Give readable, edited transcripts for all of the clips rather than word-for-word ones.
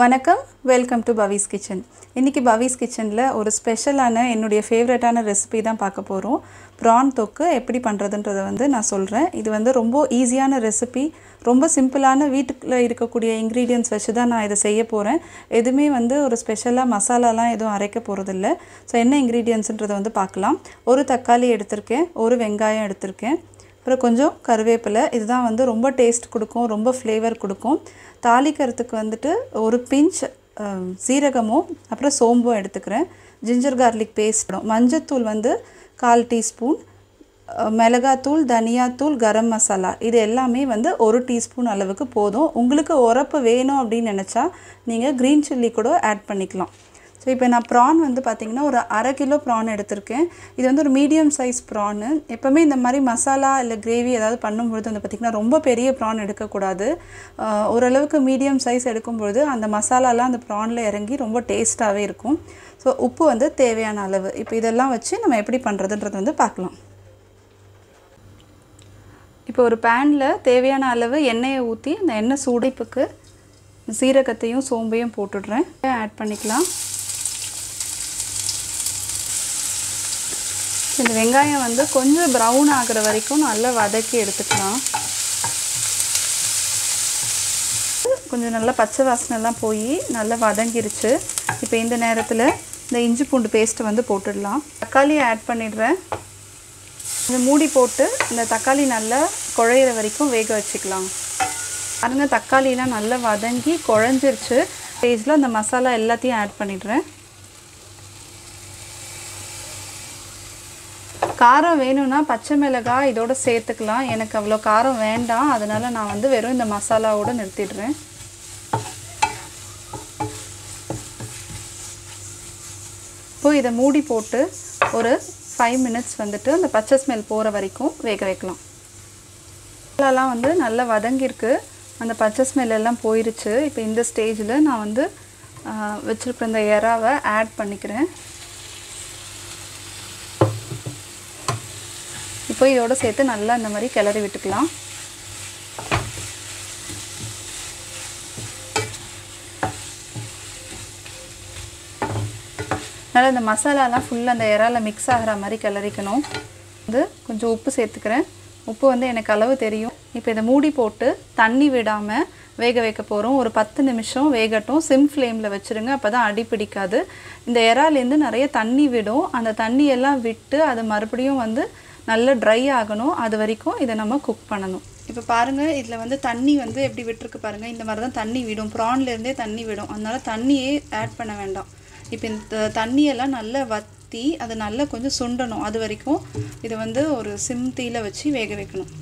வணக்கம், welcome to Pavis kitchen. இன்றைக்கி பவிஸ் கிச்சனில் ஒரு ஸ்பெஷலான என்னுடைய ஃபேவரட்டான ரெசிபி தான் பார்க்க போகிறோம். ப்ரான் தொக்கு எப்படி பண்ணுறதுன்றதை நான் சொல்கிறேன். இது ரொம்ப ஈஸியான ரெசிபி, ரொம்ப சிம்பிளான வீட்டுக்குள்ளே இருக்கக்கூடிய இன்க்ரீடியன்ட்ஸ் வச்சு தான் நான் இதை செய்ய போகிறேன். எதுவுமே ஒரு ஸ்பெஷலாக மசாலாலாம் எதுவும் அரைக்க போகிறதில்ல. ஸோ என்ன இன்க்ரீடியன்ட்ஸுன்றதை பார்க்கலாம். ஒரு தக்காளி எடுத்திருக்கேன், ஒரு வெங்காயம் எடுத்திருக்கேன், அப்புறம் கொஞ்சம் கருவேப்பிலை. இதுதான் ரொம்ப டேஸ்ட் கொடுக்கும், ரொம்ப ஃப்ளேவர் கொடுக்கும். தாளிக்கிறதுக்கு ஒரு பிஞ்ச் சீரகமும் அப்புறம் சோம்பும் எடுத்துக்கிறேன். ஜிஞ்சர் கார்லிக் பேஸ்ட், மஞ்சத்தூள் 1/4 டீஸ்பூன், மிளகாத்தூள், தனியாத்தூள், கரம் மசாலா இது எல்லாமே 1 டீஸ்பூன் அளவுக்கு போதும். உங்களுக்கு உரப்பு வேணும் அப்படின்னு நினச்சா நீங்கள் க்ரீன் சில்லி கூட ஆட் பண்ணிக்கலாம். ஸோ இப்போ நான் ப்ரான் பார்த்திங்கன்னா ஒரு 1/2 கிலோ ப்ரான் எடுத்திருக்கேன். இது ஒரு மீடியம் சைஸ் ப்ரானு. எப்போவுமே இந்த மாதிரி மசாலா இல்லை கிரேவி ஏதாவது பண்ணும்பொழுது பார்த்திங்கன்னா ரொம்ப பெரிய ப்ரான் எடுக்கக்கூடாது. ஓரளவுக்கு மீடியம் சைஸ் எடுக்கும்பொழுது அந்த மசாலாலாம் அந்த ப்ரானில் இறங்கி ரொம்ப டேஸ்ட்டாகவே இருக்கும். ஸோ உப்பு தேவையான அளவு. இப்போ இதெல்லாம் வச்சு நம்ம எப்படி பண்ணுறதுன்றது பார்க்கலாம். இப்போ ஒரு பேனில் தேவையான அளவு எண்ணெயை ஊற்றி அந்த எண்ணெய் சூடிப்புக்கு சீரகத்தையும் சோம்பையும் போட்டுடுறேன். ஆட் பண்ணிக்கலாம். இந்த வெங்காயம் கொஞ்சம் ப்ரௌன் ஆகிற வரைக்கும் நல்லா வதக்கி எடுத்துக்கலாம். கொஞ்சம் நல்லா பச்சை வாசனைலாம் போய் நல்லா வதங்கிருச்சு. இப்போ இந்த நேரத்தில் இந்த இஞ்சி பூண்டு பேஸ்ட்டை போட்டுடலாம். தக்காளியை ஆட் பண்ணிடுறேன். இதை மூடி போட்டு இந்த தக்காளி நல்லா குழையிற வரைக்கும் வேக வச்சுக்கலாம். பாருங்கள், தக்காளிலாம் நல்லா வதங்கி குழஞ்சிருச்சு. ஸ்டேஜில் அந்த மசாலா எல்லாத்தையும் ஆட் பண்ணிடுறேன். காரம் வேணும்னா பச்சை மிளகாய் இதோடு சேர்த்துக்கலாம். எனக்கு அவ்வளோ காரம் வேண்டாம், அதனால் நான் வெறும் இந்த மசாலாவோடு நிறுத்திடுறேன். இப்போது இதை மூடி போட்டு ஒரு 5 மினிட்ஸ் அந்த பச்சை ஸ்மெல் போகிற வரைக்கும் வேக வைக்கலாம். மசாலாலாம் நல்லா வதங்கியிருக்கு, அந்த பச்சை ஸ்மெல் எல்லாம் போயிருச்சு. இப்போ இந்த ஸ்டேஜில் நான் வச்சுருக்கிற இந்த எறாவை ஆட் பண்ணிக்கிறேன். இப்போ இதோடு சேர்த்து நல்லா இந்த மாதிரி கிளறி விட்டுக்கலாம். நல்லா இந்த மசாலாலாம் ஃபுல்லாக அந்த இறால மிக்ஸ் ஆகிற மாதிரி கிளறிக்கணும். கொஞ்சம் உப்பு சேர்த்துக்கிறேன். உப்பு எனக்கு அளவு தெரியும். இப்போ இதை மூடி போட்டு தண்ணி விடாமல் வேக வைக்க போகிறோம். ஒரு 10 நிமிஷம் வேகட்டும். சிம் ஃப்ளேமில் வச்சுருங்க, அப்போ தான் அடி பிடிக்காது. இந்த இறாலேருந்து நிறைய தண்ணி விடும். அந்த தண்ணியெல்லாம் விட்டு அது மறுபடியும் நல்லா ட்ரை ஆகணும். அது வரைக்கும் இதை நம்ம குக் பண்ணணும். இப்போ பாருங்கள், இதில் தண்ணி எப்படி விட்டுருக்கு பாருங்கள். இந்த மாதிரி தான் தண்ணி விடும், ப்ரான்லேருந்தே தண்ணி விடும். அதனால் தண்ணியே ஆட் பண்ண வேண்டாம். இப்போ இந்த தண்ணியெல்லாம் நல்லா வற்றி அதை நல்லா கொஞ்சம் சுண்டணும். அது வரைக்கும் இதை ஒரு சிம் தீயில் வச்சு வேக வைக்கணும்.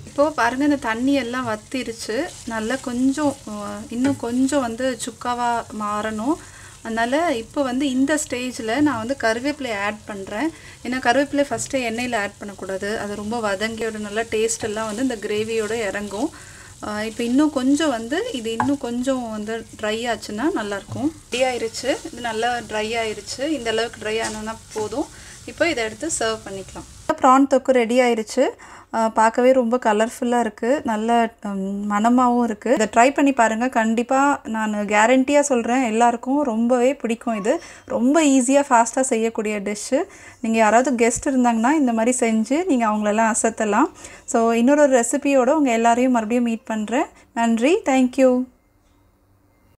இப்போது பாருங்கள், இந்த தண்ணியெல்லாம் வற்றிருச்சு. நல்லா கொஞ்சம் இன்னும் கொஞ்சம் சுக்காவாக மாறணும். அதனால் இப்போ இந்த ஸ்டேஜில் நான் கருவேப்பிலை ஆட் பண்ணுறேன். ஏன்னா கருவேப்பிலை ஃபஸ்ட்டு எண்ணெயில் ஆட் பண்ணக்கூடாது, அது ரொம்ப வதங்கி ஒரு நல்ல டேஸ்ட் எல்லாம் இந்த கிரேவியோடு இறங்கும். இப்போ இன்னும் கொஞ்சம் இது இன்னும் கொஞ்சம் ட்ரை ஆச்சுன்னா நல்லாயிருக்கும். ரெடி ஆயிடுச்சு, இது நல்லா ட்ரை ஆயிடுச்சு. இந்த அளவுக்கு ட்ரை ஆனோன்னா போதும். இப்போ இதை எடுத்து சர்வ் பண்ணிக்கலாம். ப்ரான் தொக்கு ரெடி ஆயிடுச்சு. பார்க்கவே ரொம்ப கலர்ஃபுல்லாக இருக்குது, நல்ல மணமாகவும் இருக்குது. இதை ட்ரை பண்ணி பாருங்கள். கண்டிப்பாக நான் கேரண்டியாக சொல்கிறேன், எல்லாருக்கும் ரொம்பவே பிடிக்கும். இது ரொம்ப ஈஸியாக ஃபாஸ்ட்டாக செய்யக்கூடிய டிஷ்ஷு. நீங்கள் யாராவது கெஸ்ட் இருந்தாங்கன்னா இந்த மாதிரி செஞ்சு நீங்கள் அவங்களெல்லாம் அசத்தலாம். ஸோ இன்னொரு ரெசிபியோடு உங்கள் எல்லாரையும் மறுபடியும் மீட் பண்ணுறேன். நன்றி, தேங்க்யூ.